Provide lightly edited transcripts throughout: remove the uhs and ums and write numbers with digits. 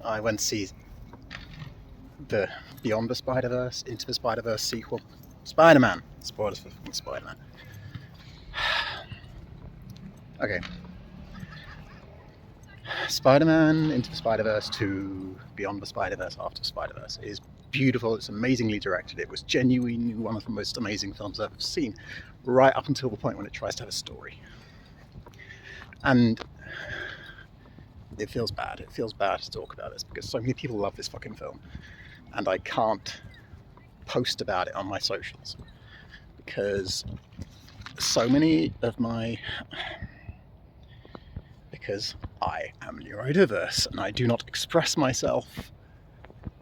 I went to see the Beyond the Spider-Verse, Into the Spider-Verse sequel. Spider-Man. Spoilers for Spider-Man. Okay. Spider-Man, Into the Spider-Verse 2, Beyond the Spider-Verse, After Spider-Verse is beautiful. It's amazingly directed. It was genuinely one of the most amazing films I've ever seen, right up until the point when it tries to have a story. And it feels bad. It feels bad to talk about this because so many people love this fucking film, and I can't post about it on my socials because so many of my... because I am neurodiverse and I do not express myself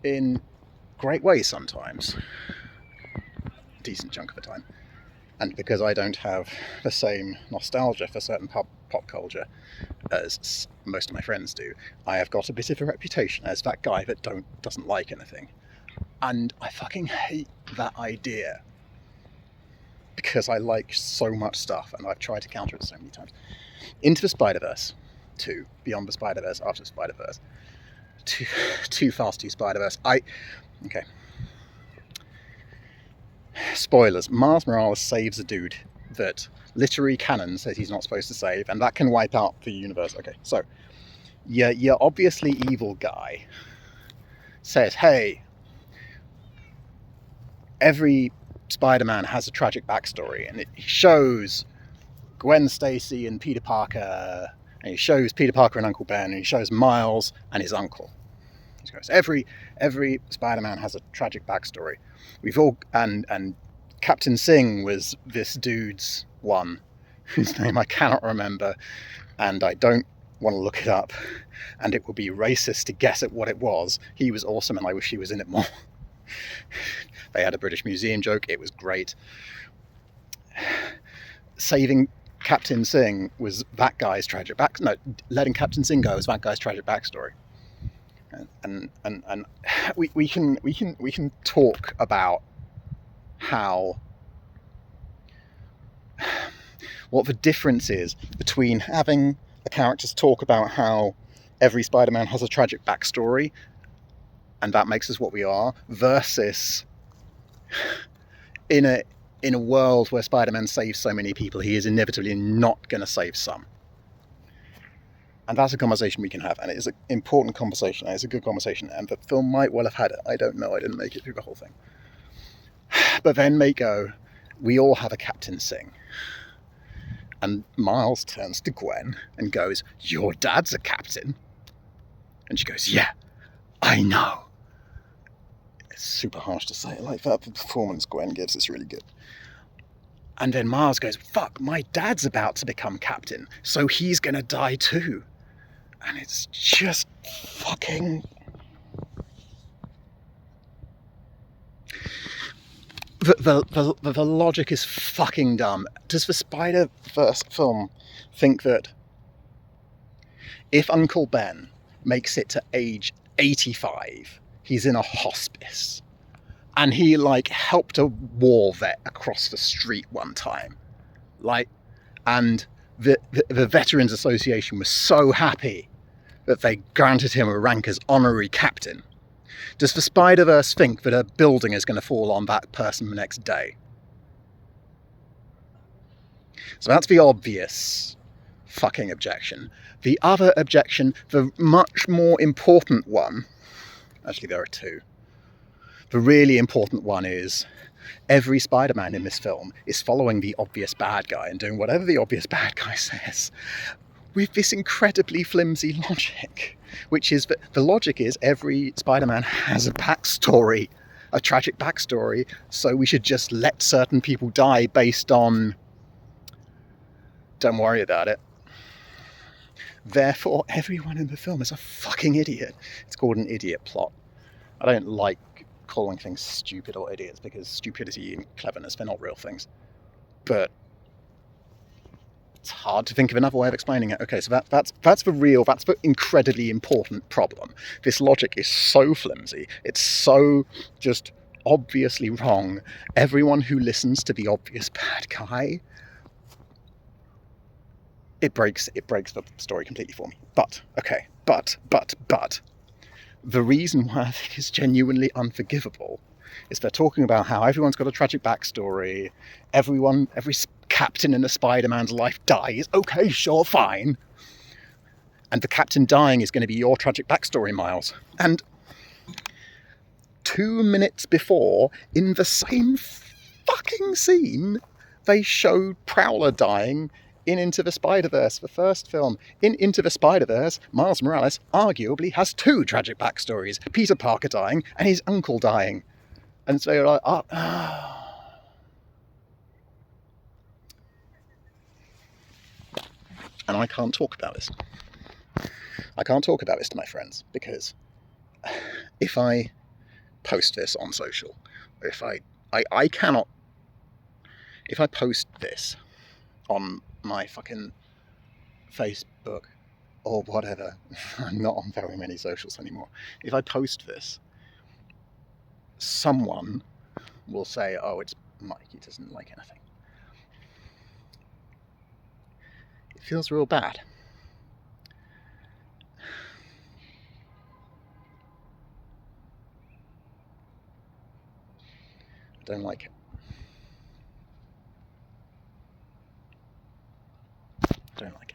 in great ways sometimes, a decent chunk of the time, and because I don't have the same nostalgia for certain pop culture as most of my friends do, I have got a bit of a reputation as that guy that doesn't like anything, and I fucking hate that idea because I like so much stuff and I've tried to counter it so many times. Into the Spider-Verse 2, Beyond the Spider-Verse, After Spider-Verse, Too Fast, Too Spider-Verse. Okay. Spoilers. Miles Morales saves a dude that literary canon says he's not supposed to save, and that can wipe out the universe. Okay, so your obviously evil guy says, hey, every Spider-Man has a tragic backstory, and he shows Gwen Stacy and Peter Parker, and he shows Peter Parker and Uncle Ben, and he shows Miles and his uncle. He goes, every Spider-Man has a tragic backstory. We've all and Captain Singh was this dude's one, whose name I cannot remember, and I don't want to look it up, and it would be racist to guess at what it was. He was awesome, and I wish he was in it more. They had a British Museum joke. It was great. Saving Captain Singh was that guy's tragic letting Captain Singh go was that guy's tragic backstory. And we can talk about how what the difference is between having the characters talk about how every Spider-Man has a tragic backstory and that makes us what we are, versus in a world where Spider-Man saves so many people, he is inevitably not going to save some. And that's a conversation we can have, and it is an important conversation, and it's a good conversation, and the film might well have had it. I don't know, I didn't make it through the whole thing. But then they go, we all have a Captain Singh. And Miles turns to Gwen and goes, your dad's a captain? And she goes, yeah, I know. It's super harsh to say it like that. The performance Gwen gives is really good. And then Miles goes, fuck, my dad's about to become captain, so he's going to die too. And it's just fucking... The logic is fucking dumb. Does the Spider-Verse film think that if Uncle Ben makes it to age 85, he's in a hospice, and he helped a war vet across the street one time, and the Veterans Association was so happy that they granted him a rank as honorary captain? Does the Spider-Verse think that a building is going to fall on that person the next day? So that's the obvious fucking objection. The other objection, the much more important one, actually there are two. The really important one is every Spider-Man in this film is following the obvious bad guy and doing whatever the obvious bad guy says, with this incredibly flimsy logic, which is that the logic is every Spider-Man has a backstory, a tragic backstory, so we should just let certain people die based on, don't worry about it. Therefore, everyone in the film is a fucking idiot. It's called an idiot plot. I don't like calling things stupid or idiots because stupidity and cleverness, they're not real things. But it's hard to think of another way of explaining it. Okay, so that's the incredibly important problem. This logic is so flimsy. It's so just obviously wrong. Everyone who listens to the obvious bad guy, it breaks the story completely for me. But the reason why I think it's genuinely unforgivable is they're talking about how everyone's got a tragic backstory, every captain in a Spider-Man's life dies. Okay, sure, fine. And the captain dying is going to be your tragic backstory, Miles. And 2 minutes before, in the same fucking scene, they showed Prowler dying in Into the Spider-Verse, the first film. In Into the Spider-Verse, Miles Morales arguably has 2 tragic backstories. Peter Parker dying and his uncle dying. And so you're like, And I can't talk about this. I can't talk about this to my friends, because if I post this on social, or if I cannot, if I post this on my fucking Facebook or whatever, I'm not on very many socials anymore. If I post this, someone will say, oh, it's Mike, he doesn't like anything. It feels real bad. I don't like it. I don't like it.